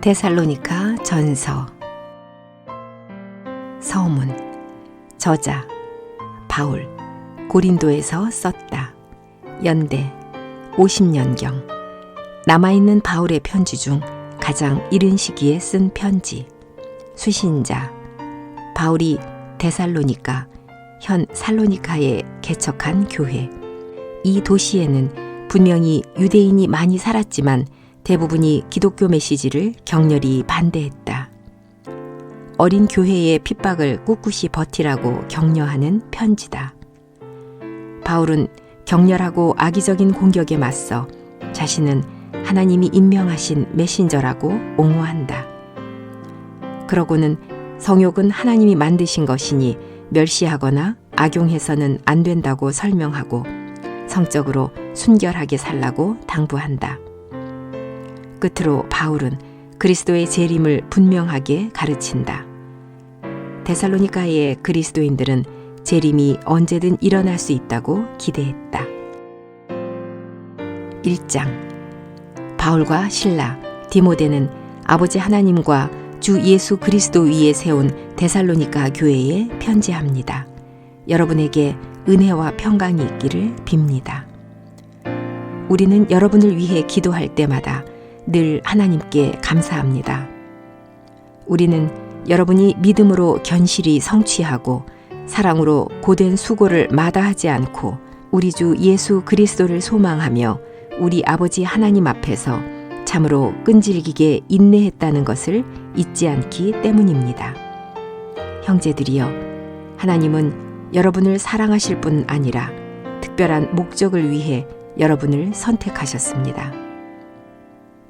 데살로니가 전서. 서문. 저자 바울. 고린도에서 썼다. 연대 50년경. 남아있는 바울의 편지 중 가장 이른 시기에 쓴 편지. 수신자 바울이 데살로니가, 현 살로니카에 개척한 교회. 이 도시에는 분명히 유대인이 많이 살았지만 대부분이 기독교 메시지를 격렬히 반대했다. 어린 교회의 핍박을 꿋꿋이 버티라고 격려하는 편지다. 바울은 격렬하고 악의적인 공격에 맞서 자신은 하나님이 임명하신 메신저라고 옹호한다. 그러고는 성욕은 하나님이 만드신 것이니 멸시하거나 악용해서는 안 된다고 설명하고 성적으로 순결하게 살라고 당부한다. 끝으로 바울은 그리스도의 재림을 분명하게 가르친다. 데살로니가의 그리스도인들은 재림이 언제든 일어날 수 있다고 기대했다. 1장. 바울과 실라, 디모데는 아버지 하나님과 주 예수 그리스도 위에 세운 데살로니가 교회에 편지합니다. 여러분에게 은혜와 평강이 있기를 빕니다. 우리는 여러분을 위해 기도할 때마다 늘 하나님께 감사합니다. 우리는 여러분이 믿음으로 견실히 성취하고 사랑으로 고된 수고를 마다하지 않고 우리 주 예수 그리스도를 소망하며 우리 아버지 하나님 앞에서 참으로 끈질기게 인내했다는 것을 잊지 않기 때문입니다. 형제들이여, 하나님은 여러분을 사랑하실 뿐 아니라 특별한 목적을 위해 여러분을 선택하셨습니다.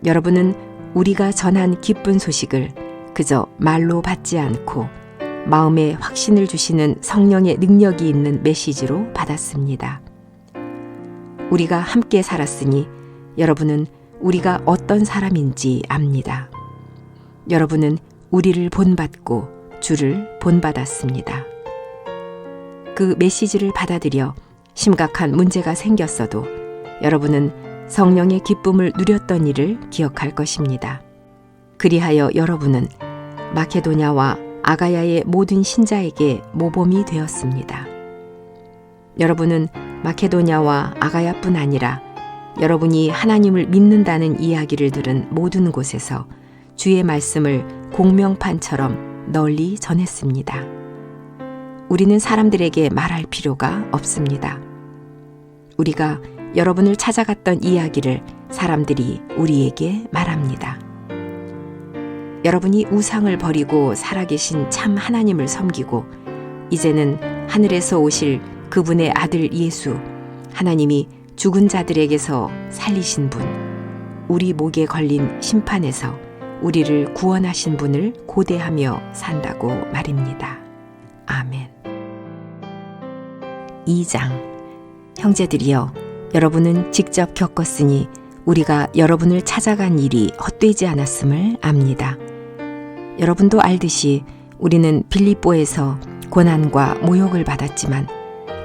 여러분은 우리가 전한 기쁜 소식을 그저 말로 받지 않고 마음에 확신을 주시는 성령의 능력이 있는 메시지로 받았습니다. 우리가 함께 살았으니 여러분은 우리가 어떤 사람인지 압니다. 여러분은 우리를 본받고 주를 본받았습니다. 그 메시지를 받아들여 심각한 문제가 생겼어도 여러분은 성령의 기쁨을 누렸던 일을 기억할 것입니다. 그리하여 여러분은 마케도냐와 아가야의 모든 신자에게 모범이 되었습니다. 여러분은 마케도냐와 아가야뿐 아니라 여러분이 하나님을 믿는다는 이야기를 들은 모든 곳에서 주의 말씀을 공명판처럼 널리 전했습니다. 우리는 사람들에게 말할 필요가 없습니다. 우리가 여러분을 찾아갔던 이야기를 사람들이 우리에게 말합니다. 여러분이 우상을 버리고 살아계신 참 하나님을 섬기고 이제는 하늘에서 오실 그분의 아들 예수, 하나님이 죽은 자들에게서 살리신 분, 우리 목에 걸린 심판에서 우리를 구원하신 분을 고대하며 산다고 말입니다. 아멘. 2장. 형제들이여, 여러분은 직접 겪었으니 우리가 여러분을 찾아간 일이 헛되지 않았음을 압니다. 여러분도 알듯이 우리는 빌립보에서 고난과 모욕을 받았지만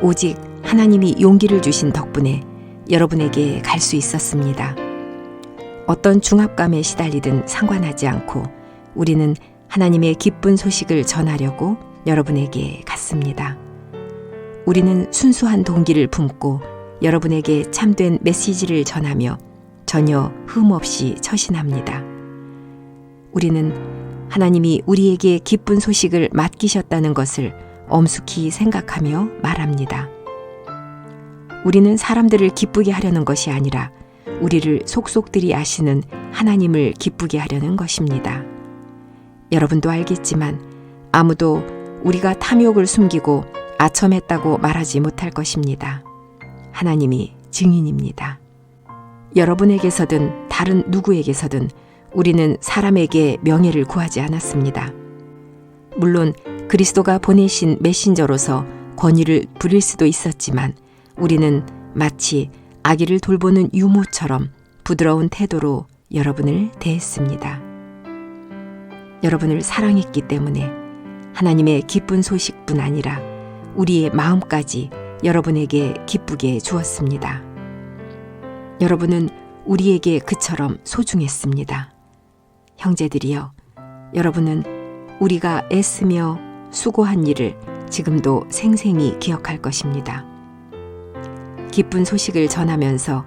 오직 하나님이 용기를 주신 덕분에 여러분에게 갈 수 있었습니다. 어떤 중압감에 시달리든 상관하지 않고 우리는 하나님의 기쁜 소식을 전하려고 여러분에게 갔습니다. 우리는 순수한 동기를 품고 여러분에게 참된 메시지를 전하며 전혀 흠 없이 처신합니다. 우리는 하나님이 우리에게 기쁜 소식을 맡기셨다는 것을 엄숙히 생각하며 말합니다. 우리는 사람들을 기쁘게 하려는 것이 아니라 우리를 속속들이 아시는 하나님을 기쁘게 하려는 것입니다. 여러분도 알겠지만 아무도 우리가 탐욕을 숨기고 아첨했다고 말하지 못할 것입니다. 하나님이 증인입니다. 여러분에게서든 다른 누구에게서든 우리는 사람에게 명예를 구하지 않았습니다. 물론 그리스도가 보내신 메신저로서 권위를 부릴 수도 있었지만 우리는 마치 아기를 돌보는 유모처럼 부드러운 태도로 여러분을 대했습니다. 여러분을 사랑했기 때문에 하나님의 기쁜 소식뿐 아니라 우리의 마음까지 여러분에게 기쁘게 주었습니다. 여러분은 우리에게 그처럼 소중했습니다. 형제들이여, 여러분은 우리가 애쓰며 수고한 일을 지금도 생생히 기억할 것입니다. 기쁜 소식을 전하면서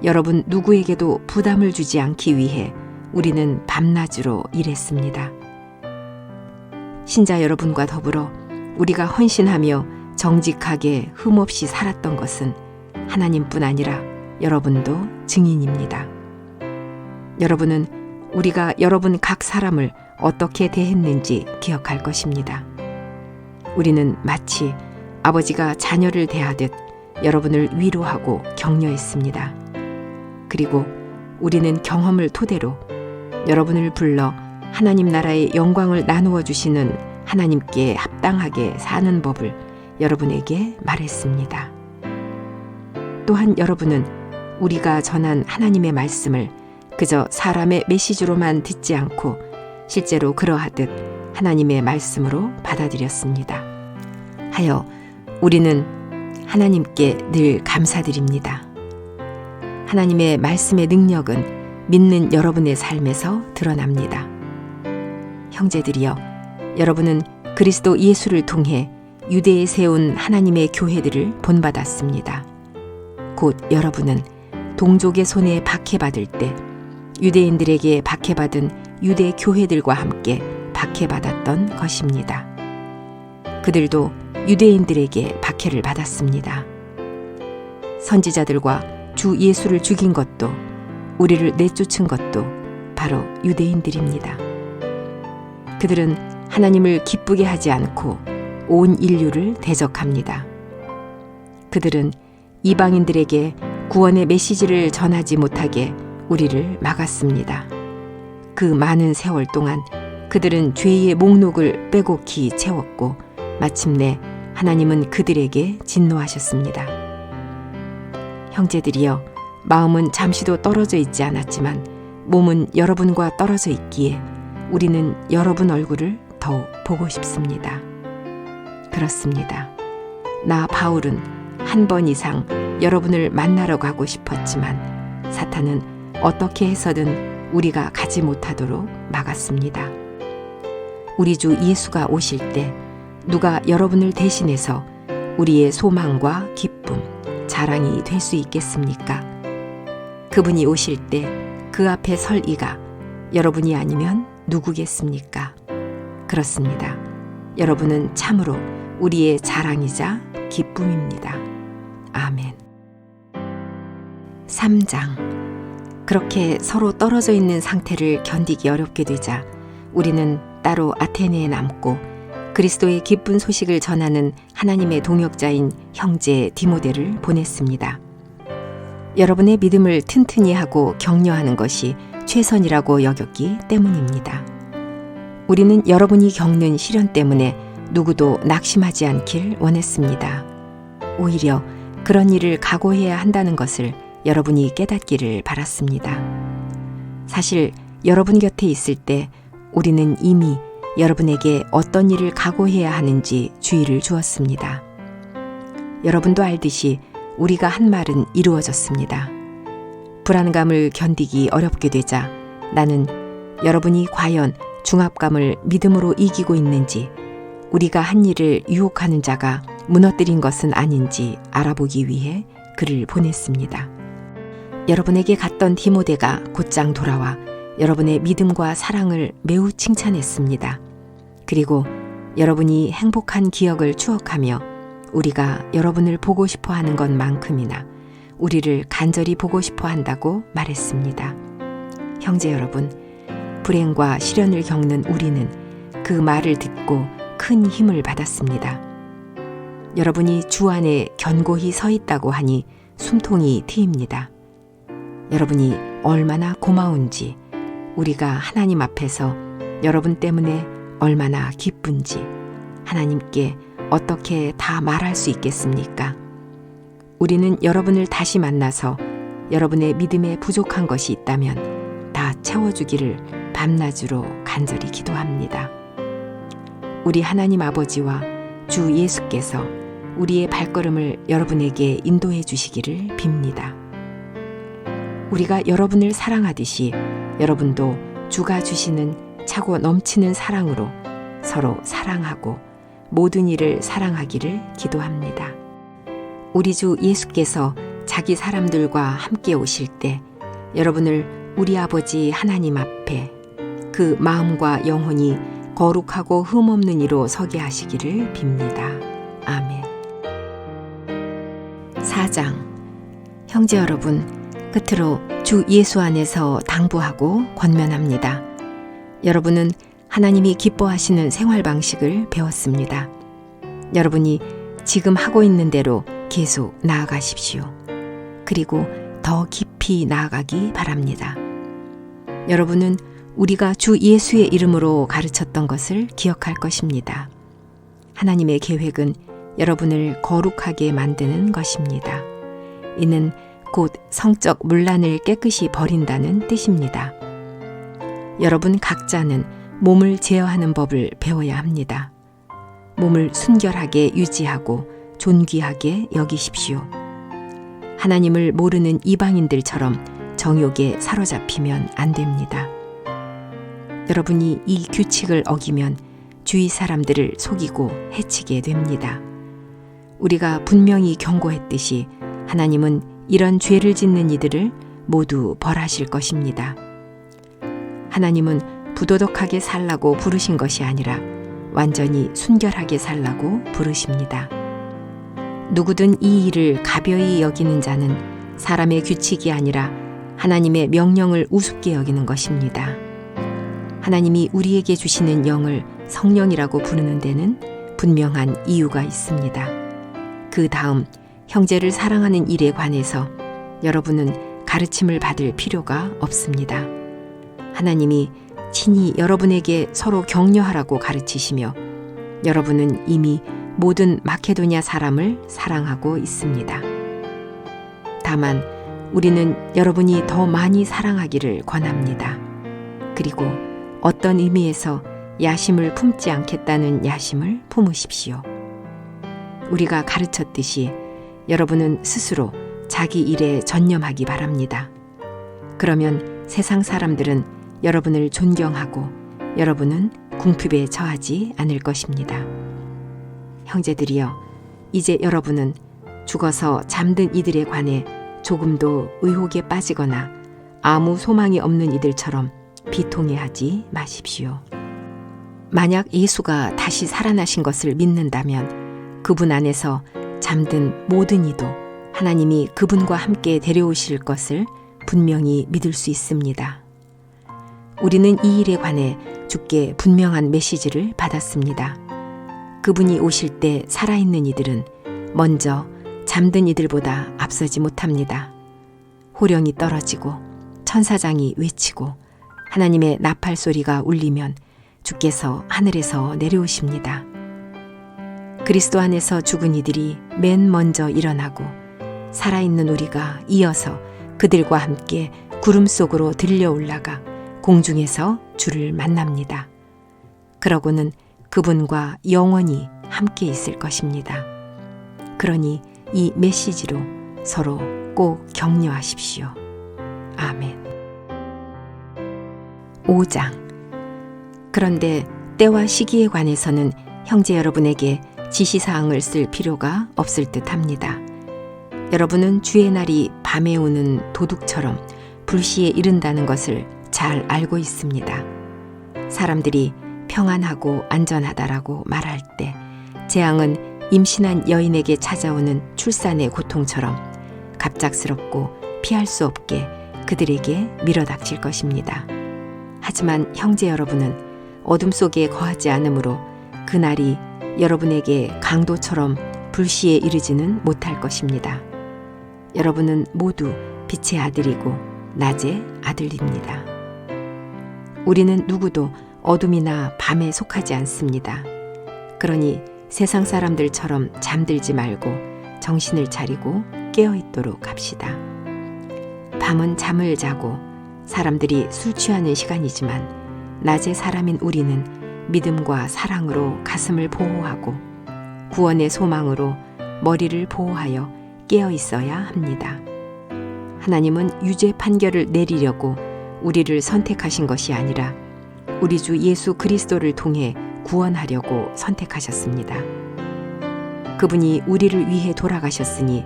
여러분 누구에게도 부담을 주지 않기 위해 우리는 밤낮으로 일했습니다. 신자 여러분과 더불어 우리가 헌신하며 정직하게 흠없이 살았던 것은 하나님뿐 아니라 여러분도 증인입니다. 여러분은 우리가 여러분 각 사람을 어떻게 대했는지 기억할 것입니다. 우리는 마치 아버지가 자녀를 대하듯 여러분을 위로하고 격려했습니다. 그리고 우리는 경험을 토대로 여러분을 불러 하나님 나라의 영광을 나누어 주시는 하나님께 합당하게 사는 법을 여러분에게 말했습니다. 또한 여러분은 우리가 전한 하나님의 말씀을 그저 사람의 메시지로만 듣지 않고 실제로 그러하듯 하나님의 말씀으로 받아들였습니다. 하여 우리는 하나님께 늘 감사드립니다. 하나님의 말씀의 능력은 믿는 여러분의 삶에서 드러납니다. 형제들이여, 여러분은 그리스도 예수를 통해 유대에 세운 하나님의 교회들을 본받았습니다. 곧 여러분은 동족의 손에 박해받을 때 유대인들에게 박해받은 유대 교회들과 함께 박해받았던 것입니다. 그들도 유대인들에게 박해를 받았습니다. 선지자들과 주 예수를 죽인 것도 우리를 내쫓은 것도 바로 유대인들입니다. 그들은 하나님을 기쁘게 하지 않고 온 인류를 대적합니다. 그들은 이방인들에게 구원의 메시지를 전하지 못하게 우리를 막았습니다. 그 많은 세월 동안 그들은 죄의 목록을 빼곡히 채웠고 마침내 하나님은 그들에게 진노하셨습니다. 형제들이여, 마음은 잠시도 떨어져 있지 않았지만 몸은 여러분과 떨어져 있기에 우리는 여러분 얼굴을 더욱 보고 싶습니다. 그렇습니다. 나 바울은 한 번 이상 여러분을 만나러 가고 싶었지만 사탄은 어떻게 해서든 우리가 가지 못하도록 막았습니다. 우리 주 예수가 오실 때 누가 여러분을 대신해서 우리의 소망과 기쁨, 자랑이 될 수 있겠습니까? 그분이 오실 때 그 앞에 설 이가 여러분이 아니면 누구겠습니까? 그렇습니다. 여러분은 참으로 우리의 자랑이자 기쁨입니다. 아멘. 3장. 그렇게 서로 떨어져 있는 상태를 견디기 어렵게 되자 우리는 따로 아테네에 남고 그리스도의 기쁜 소식을 전하는 하나님의 동역자인 형제 디모데를 보냈습니다. 여러분의 믿음을 튼튼히 하고 격려하는 것이 최선이라고 여겼기 때문입니다. 우리는 여러분이 겪는 시련 때문에 누구도 낙심하지 않길 원했습니다. 오히려 그런 일을 각오해야 한다는 것을 여러분이 깨닫기를 바랐습니다. 사실 여러분 곁에 있을 때 우리는 이미 여러분에게 어떤 일을 각오해야 하는지 주의를 주었습니다. 여러분도 알듯이 우리가 한 말은 이루어졌습니다. 불안감을 견디기 어렵게 되자 나는 여러분이 과연 중압감을 믿음으로 이기고 있는지, 우리가 한 일을 유혹하는 자가 무너뜨린 것은 아닌지 알아보기 위해 글을 보냈습니다. 여러분에게 갔던 디모데가 곧장 돌아와 여러분의 믿음과 사랑을 매우 칭찬했습니다. 그리고 여러분이 행복한 기억을 추억하며 우리가 여러분을 보고 싶어 하는 것만큼이나 우리를 간절히 보고 싶어 한다고 말했습니다. 형제 여러분, 불행과 시련을 겪는 우리는 그 말을 듣고 큰 힘을 받았습니다. 여러분이 주 안에 견고히 서 있다고 하니 숨통이 트입니다. 여러분이 얼마나 고마운지, 우리가 하나님 앞에서 여러분 때문에 얼마나 기쁜지 하나님께 어떻게 다 말할 수 있겠습니까? 우리는 여러분을 다시 만나서 여러분의 믿음에 부족한 것이 있다면 다 채워주기를 밤낮으로 간절히 기도합니다. 우리 하나님 아버지와 주 예수께서 우리의 발걸음을 여러분에게 인도해 주시기를 빕니다. 우리가 여러분을 사랑하듯이 여러분도 주가 주시는 차고 넘치는 사랑으로 서로 사랑하고 모든 일을 사랑하기를 기도합니다. 우리 주 예수께서 자기 사람들과 함께 오실 때 여러분을 우리 아버지 하나님 앞에 그 마음과 영혼이 거룩하고 흠없는 이로 서게 하시기를 빕니다. 아멘. 4장. 형제 여러분, 끝으로 주 예수 안에서 당부하고 권면합니다. 여러분은 하나님이 기뻐하시는 생활 방식을 배웠습니다. 여러분이 지금 하고 있는 대로 계속 나아가십시오. 그리고 더 깊이 나아가기 바랍니다. 여러분은 우리가 주 예수의 이름으로 가르쳤던 것을 기억할 것입니다. 하나님의 계획은 여러분을 거룩하게 만드는 것입니다. 이는 곧 성적 문란을 깨끗이 버린다는 뜻입니다. 여러분 각자는 몸을 제어하는 법을 배워야 합니다. 몸을 순결하게 유지하고 존귀하게 여기십시오. 하나님을 모르는 이방인들처럼 정욕에 사로잡히면 안 됩니다. 여러분이 이 규칙을 어기면 주위 사람들을 속이고 해치게 됩니다. 우리가 분명히 경고했듯이 하나님은 이런 죄를 짓는 이들을 모두 벌하실 것입니다. 하나님은 부도덕하게 살라고 부르신 것이 아니라 완전히 순결하게 살라고 부르십니다. 누구든 이 일을 가벼이 여기는 자는 사람의 규칙이 아니라 하나님의 명령을 우습게 여기는 것입니다. 하나님이 우리에게 주시는 영을 성령이라고 부르는 데는 분명한 이유가 있습니다. 그 다음 형제를 사랑하는 일에 관해서 여러분은 가르침을 받을 필요가 없습니다. 하나님이 친히 여러분에게 서로 격려하라고 가르치시며 여러분은 이미 모든 마케도냐 사람을 사랑하고 있습니다. 다만 우리는 여러분이 더 많이 사랑하기를 권합니다. 그리고 어떤 의미에서 야심을 품지 않겠다는 야심을 품으십시오. 우리가 가르쳤듯이 여러분은 스스로 자기 일에 전념하기 바랍니다. 그러면 세상 사람들은 여러분을 존경하고 여러분은 궁핍에 처하지 않을 것입니다. 형제들이여, 이제 여러분은 죽어서 잠든 이들에 관해 조금도 의혹에 빠지거나 아무 소망이 없는 이들처럼 비통해하지 마십시오. 만약 예수가 다시 살아나신 것을 믿는다면 그분 안에서 잠든 모든 이도 하나님이 그분과 함께 데려오실 것을 분명히 믿을 수 있습니다. 우리는 이 일에 관해 주께 분명한 메시지를 받았습니다. 그분이 오실 때 살아있는 이들은 먼저 잠든 이들보다 앞서지 못합니다. 호령이 떨어지고 천사장이 외치고 하나님의 나팔 소리가 울리면 주께서 하늘에서 내려오십니다. 그리스도 안에서 죽은 이들이 맨 먼저 일어나고 살아있는 우리가 이어서 그들과 함께 구름 속으로 들려 올라가 공중에서 주를 만납니다. 그러고는 그분과 영원히 함께 있을 것입니다. 그러니 이 메시지로 서로 꼭 격려하십시오. 아멘. 5장. 그런데 때와 시기에 관해서는 형제 여러분에게 지시사항을 쓸 필요가 없을 듯 합니다. 여러분은 주의 날이 밤에 오는 도둑처럼 불시에 이른다는 것을 잘 알고 있습니다. 사람들이 평안하고 안전하다라고 말할 때 재앙은 임신한 여인에게 찾아오는 출산의 고통처럼 갑작스럽고 피할 수 없게 그들에게 밀어닥칠 것입니다. 하지만 형제 여러분은 어둠 속에 거하지 않으므로 그날이 여러분에게 강도처럼 불시에 이르지는 못할 것입니다. 여러분은 모두 빛의 아들이고 낮의 아들입니다. 우리는 누구도 어둠이나 밤에 속하지 않습니다. 그러니 세상 사람들처럼 잠들지 말고 정신을 차리고 깨어있도록 합시다. 밤은 잠을 자고 사람들이 술 취하는 시간이지만 낮의 사람인 우리는 믿음과 사랑으로 가슴을 보호하고 구원의 소망으로 머리를 보호하여 깨어 있어야 합니다. 하나님은 유죄 판결을 내리려고 우리를 선택하신 것이 아니라 우리 주 예수 그리스도를 통해 구원하려고 선택하셨습니다. 그분이 우리를 위해 돌아가셨으니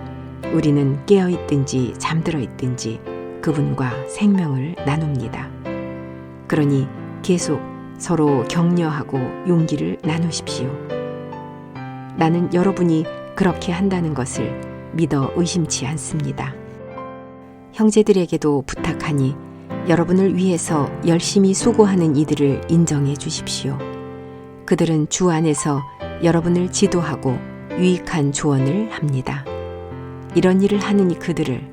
우리는 깨어 있든지 잠들어 있든지 그분과 생명을 나눕니다. 그러니 계속 서로 격려하고 용기를 나누십시오. 나는 여러분이 그렇게 한다는 것을 믿어 의심치 않습니다. 형제들에게도 부탁하니 여러분을 위해서 열심히 수고하는 이들을 인정해 주십시오. 그들은 주 안에서 여러분을 지도하고 유익한 조언을 합니다. 이런 일을 하는 그들을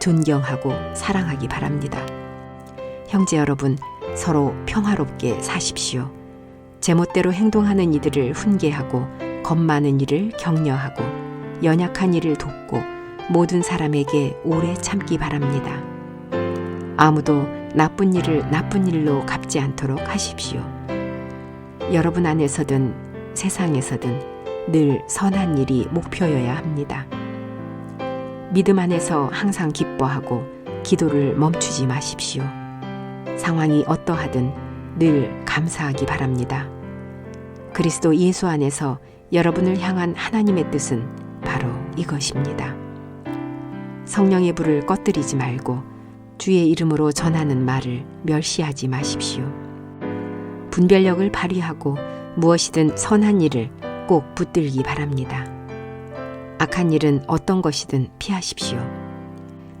존경하고 사랑하기 바랍니다. 형제 여러분, 서로 평화롭게 사십시오. 제멋대로 행동하는 이들을 훈계하고 겁 많은 이를 격려하고 연약한 이를 돕고 모든 사람에게 오래 참기 바랍니다. 아무도 나쁜 일을 나쁜 일로 갚지 않도록 하십시오. 여러분 안에서든 세상에서든 늘 선한 일이 목표여야 합니다. 믿음 안에서 항상 기뻐하고 기도를 멈추지 마십시오. 상황이 어떠하든 늘 감사하기 바랍니다. 그리스도 예수 안에서 여러분을 향한 하나님의 뜻은 바로 이것입니다. 성령의 불을 꺼뜨리지 말고 주의 이름으로 전하는 말을 멸시하지 마십시오. 분별력을 발휘하고 무엇이든 선한 일을 꼭 붙들기 바랍니다. 악한 일은 어떤 것이든 피하십시오.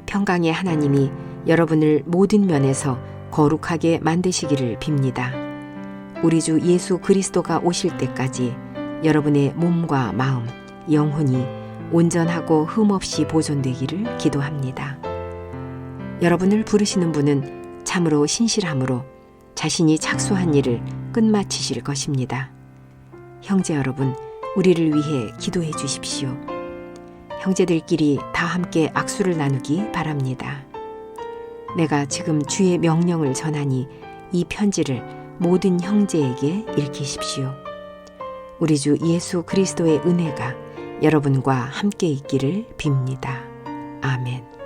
평강의 하나님이 여러분을 모든 면에서 거룩하게 만드시기를 빕니다. 우리 주 예수 그리스도가 오실 때까지 여러분의 몸과 마음, 영혼이 온전하고 흠없이 보존되기를 기도합니다. 여러분을 부르시는 분은 참으로 신실함으로 자신이 착수한 일을 끝마치실 것입니다. 형제 여러분, 우리를 위해 기도해 주십시오. 형제들끼리 다 함께 악수를 나누기 바랍니다. 내가 지금 주의 명령을 전하니 이 편지를 모든 형제에게 읽히십시오. 우리 주 예수 그리스도의 은혜가 여러분과 함께 있기를 빕니다. 아멘.